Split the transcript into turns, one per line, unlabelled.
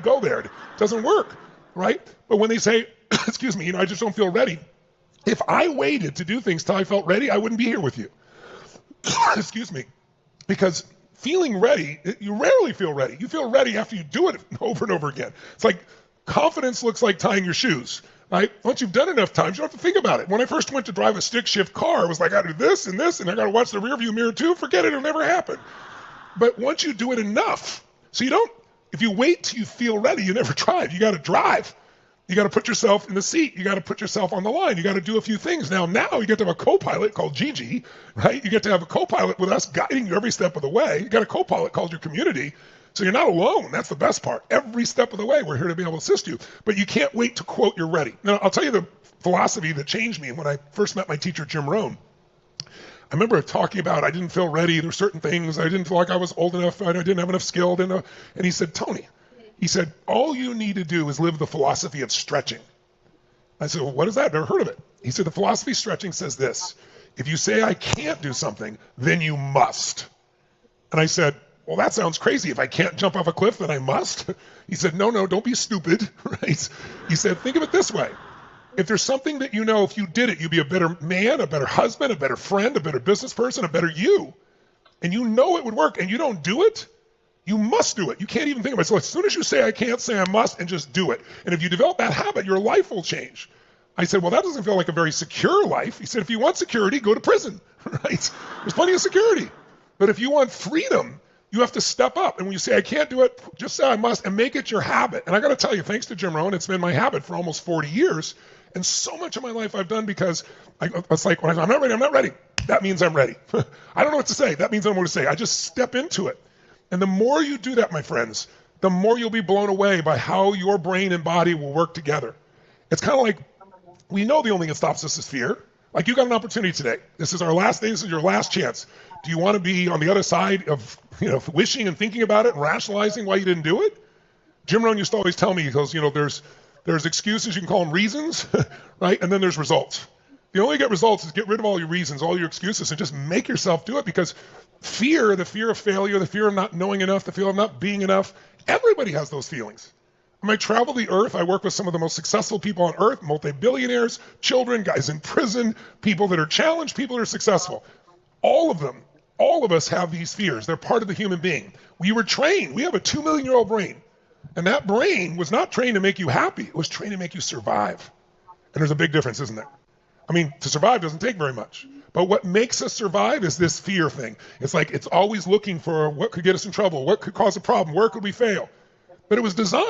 go there. It doesn't work, right? But when they say, excuse me, I just don't feel ready. If I waited to do things till I felt ready, I wouldn't be here with you. Excuse me. Because feeling ready, you rarely feel ready. You feel ready after you do it over and over again. It's like confidence looks like tying your shoes, right? Once you've done enough times, you don't have to think about it. When I first went to drive a stick shift car, it was like, I do this and this, and I got to watch the rear view mirror too. Forget it, it'll never happen. But once you do it enough, so you don't, if you wait till you feel ready, you never drive. You got to drive. You got to put yourself in the seat. You got to put yourself on the line. You got to do a few things. Now you get to have a co-pilot called Gigi, right? You get to have a co-pilot with us guiding you every step of the way. You got a co-pilot called your community. So you're not alone. That's the best part. Every step of the way, we're here to be able to assist you. But you can't wait to quote you're ready. Now, I'll tell you the philosophy that changed me when I first met my teacher, Jim Rohn. I remember talking about I didn't feel ready. There were certain things. I didn't feel like I was old enough. I didn't have enough skill. And he said, Tony, he said, all you need to do is live the philosophy of stretching. I said, well, what is that? I've never heard of it. He said, the philosophy of stretching says this. If you say I can't do something, then you must. And I said, well, that sounds crazy. If I can't jump off a cliff, then I must. He said, no, don't be stupid. Right? He said, think of it this way. If there's something that you know, if you did it, you'd be a better man, a better husband, a better friend, a better business person, a better you. And you know it would work and you don't do it, you must do it. You can't even think about it. So as soon as you say I can't, say I must, and just do it. And if you develop that habit, your life will change. I said, well, that doesn't feel like a very secure life. He said, if you want security, go to prison, right? There's plenty of security. But if you want freedom, you have to step up. And when you say I can't do it, just say I must and make it your habit. And I got to tell you, thanks to Jim Rohn, it's been my habit for almost 40 years. And so much of my life I've done because it's like, when I'm not ready. That means I'm ready. I don't know what to say. That means I don't know what to say. I just step into it. And the more you do that, my friends, the more you'll be blown away by how your brain and body will work together. It's kind of like, we know the only thing that stops us is fear. Like you got an opportunity today. This is our last day. This is your last chance. Do you want to be on the other side of, wishing and thinking about it and rationalizing why you didn't do it? Jim Rohn used to always tell me, he goes, there's excuses, you can call them reasons, right? And then there's results. The only way to get results is get rid of all your reasons, all your excuses, and just make yourself do it, because fear, the fear of failure, the fear of not knowing enough, the fear of not being enough, everybody has those feelings. When I travel the earth, I work with some of the most successful people on earth, multi-billionaires, children, guys in prison, people that are challenged, people that are successful. All of us have these fears. They're part of the human being. We were trained. We have a 2 million-year-old brain. And that brain was not trained to make you happy. It was trained to make you survive. And there's a big difference, isn't there? I mean, to survive doesn't take very much. But what makes us survive is this fear thing. It's like it's always looking for what could get us in trouble, what could cause a problem, where could we fail. But it was designed